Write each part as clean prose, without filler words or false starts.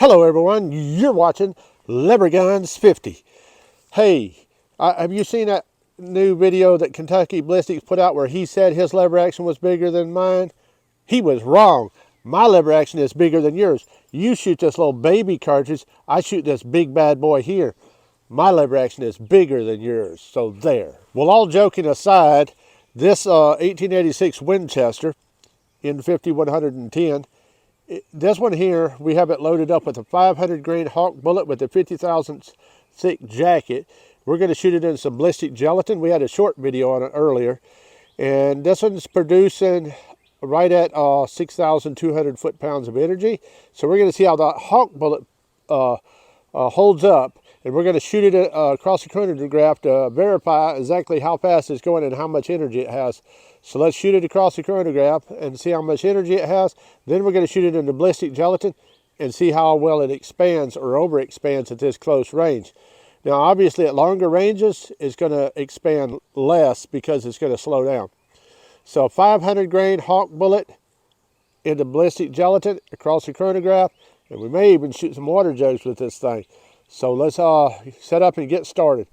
Hello everyone, you're watching Lever Guns 50. Hey, have you seen that new video that Kentucky Ballistics put out where he said his lever action was bigger than mine? He was wrong. My lever action is bigger than yours. You shoot this little baby cartridge, I shoot this big bad boy here. My lever action is bigger than yours, so there. Well, all joking aside, this 1886 Winchester in 5110, this one here, we have it loaded up with a 500 grain Hawk bullet with a 50 thousandths thick jacket. We're going to shoot it in some ballistic gelatin. We had a short video on it earlier. And this one's producing right at 6,200 foot-pounds of energy. So we're going to see how the Hawk bullet holds up. And we're going to shoot it across the chronograph to verify exactly how fast it's going and how much energy it has. So let's shoot it across the chronograph and see how much energy it has. Then we're going to shoot it into ballistic gelatin and see how well it expands or overexpands at this close range. Now obviously at longer ranges it's going to expand less because it's going to slow down. So 500 grain Hawk bullet into ballistic gelatin across the chronograph, and we may even shoot some water jugs with this thing. So let's set up and get started.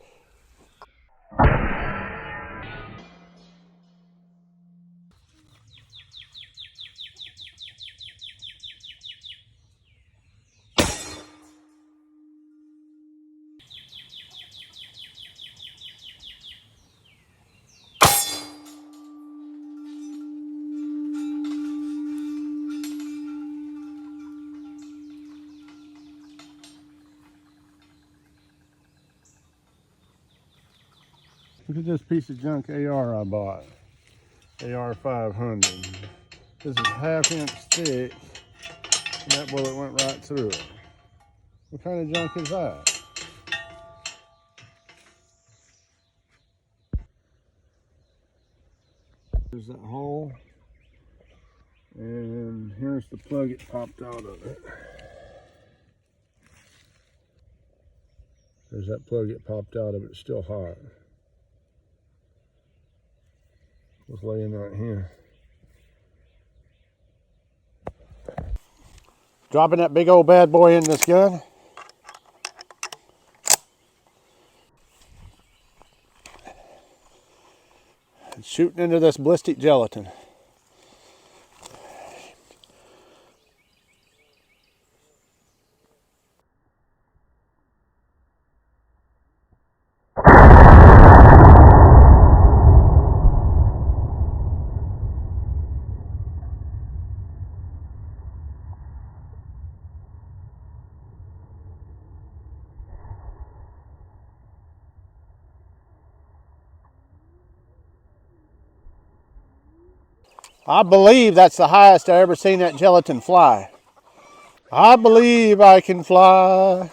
Look at this piece of junk AR I bought. AR 500. This is 1/2 inch thick, and that bullet went right through it. What kind of junk is that? There's that hole, and here's the plug it popped out of it. There's that plug it popped out of it, it's still hot. It's laying right here. Dropping that big old bad boy in this gun. And shooting into this ballistic gelatin. I believe that's the highest I ever seen that gelatin fly. I believe I can fly.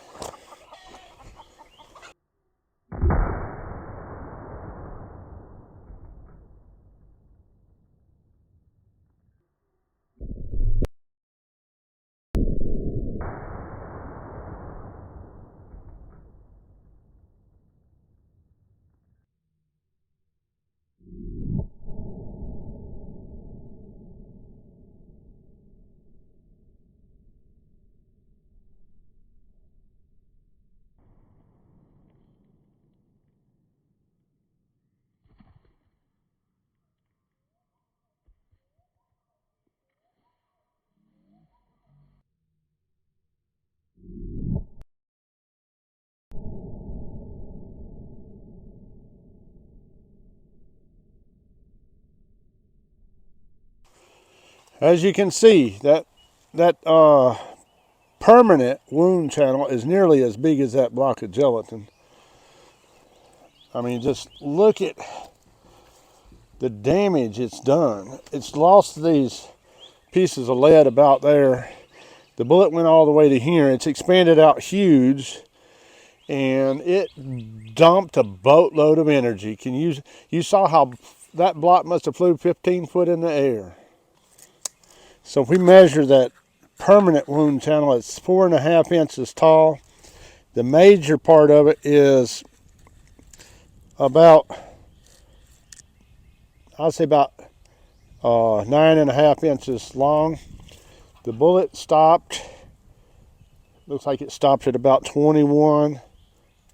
As you can see, that permanent wound channel is nearly as big as that block of gelatin. I mean, just look at the damage it's done. It's lost these pieces of lead about there. The bullet went all the way to here. It's expanded out huge, and it dumped a boatload of energy. You saw how that block must have flew 15 foot in the air. So if we measure that permanent wound channel, it's 4.5 inches tall. The major part of it is about, I'll say about 9.5 inches long. The bullet stopped Looks like it stops at about 21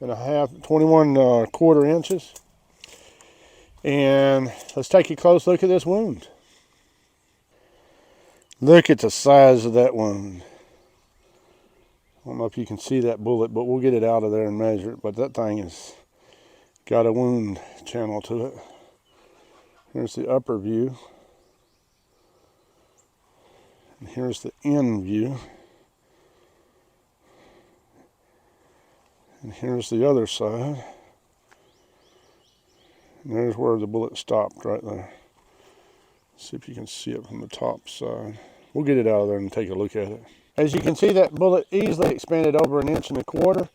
and a half, 21 quarter inches. And let's take a close look at this wound. Look at the size of that wound. I don't know if you can see that bullet, but we'll get it out of there and measure it. But that thing has got a wound channel to it. Here's the upper view. And here's the end view. And here's the other side. And there's where the bullet stopped right there. See if you can see it from the top side. We'll get it out of there and take a look at it. As you can see, that bullet easily expanded over 1.25 inches,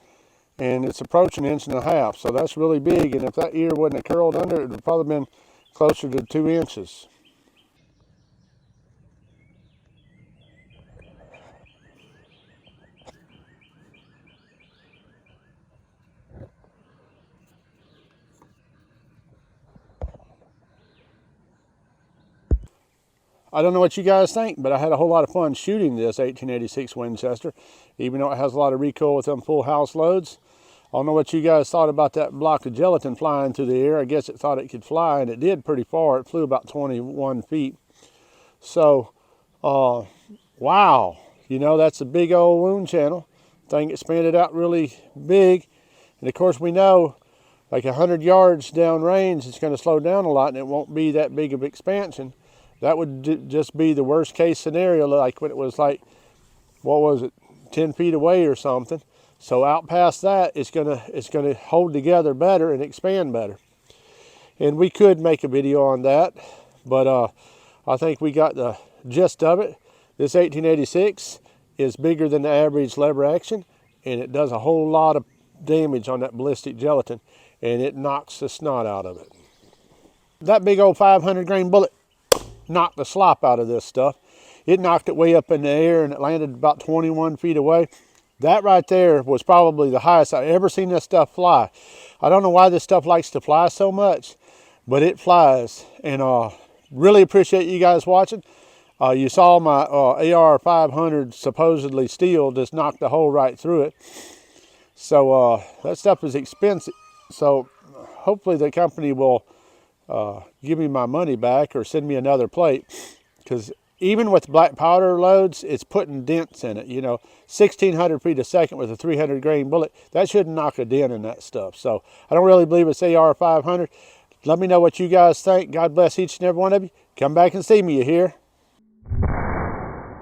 and it's approaching 1.5 inches. So that's really big, and if that ear wouldn't have curled under, it would have probably been closer to 2 inches. I don't know what you guys think, but I had a whole lot of fun shooting this 1886 Winchester, even though it has a lot of recoil with them full house loads. I don't know what you guys thought about that block of gelatin flying through the air. I guess it thought it could fly, and it did pretty far. It flew about 21 feet. So, wow. You know, that's a big old wound channel. Thing expanded out really big. And of course, we know like 100 yards down range, it's going to slow down a lot, and it won't be that big of expansion. That would just be the worst case scenario, like when it was like, what was it, 10 feet away or something. So out past that, it's gonna hold together better and expand better. And we could make a video on that, but I think we got the gist of it. This 1886 is bigger than the average lever action, and it does a whole lot of damage on that ballistic gelatin, and it knocks the snot out of it. That big old 500 grain bullet knocked the slop out of this stuff. It knocked it way up in the air, and it landed about 21 feet away. That right there was probably the highest I've ever seen this stuff fly. I don't know why this stuff likes to fly so much, but it flies. And really appreciate you guys watching. You saw my AR 500 supposedly steel just knocked the hole right through it. So that stuff is expensive. So hopefully the company will give me my money back or send me another plate, because even with black powder loads, it's putting dents in it. You know, 1,600 feet a second with a 300 grain bullet, that shouldn't knock a dent in that stuff. So I don't really believe it's AR 500. Let me know what you guys think. God bless each and every one of you. Come back and see me, you hear?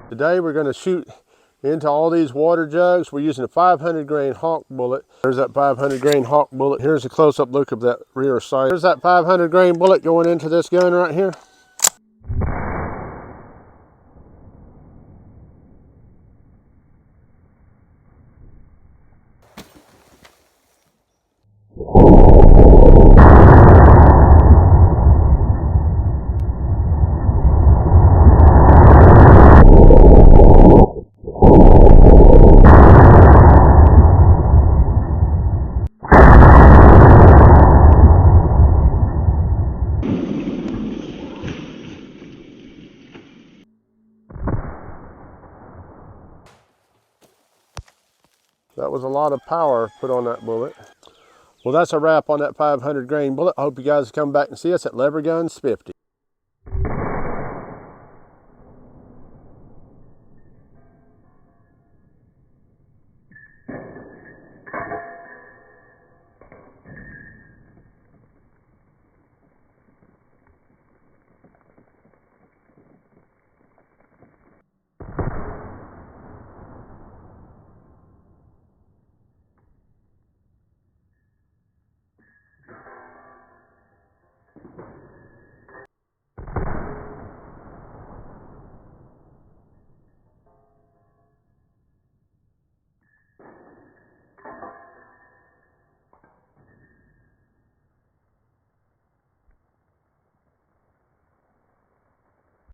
Today we're going to shoot into all these water jugs. We're using a 500 grain Hawk bullet. There's that 500 grain Hawk bullet. Here's a close-up look of that rear sight. There's that 500 grain bullet going into this gun right here. That was a lot of power put on that bullet. Well, that's a wrap on that 500 grain bullet. I hope you guys come back and see us at Lever Guns 50.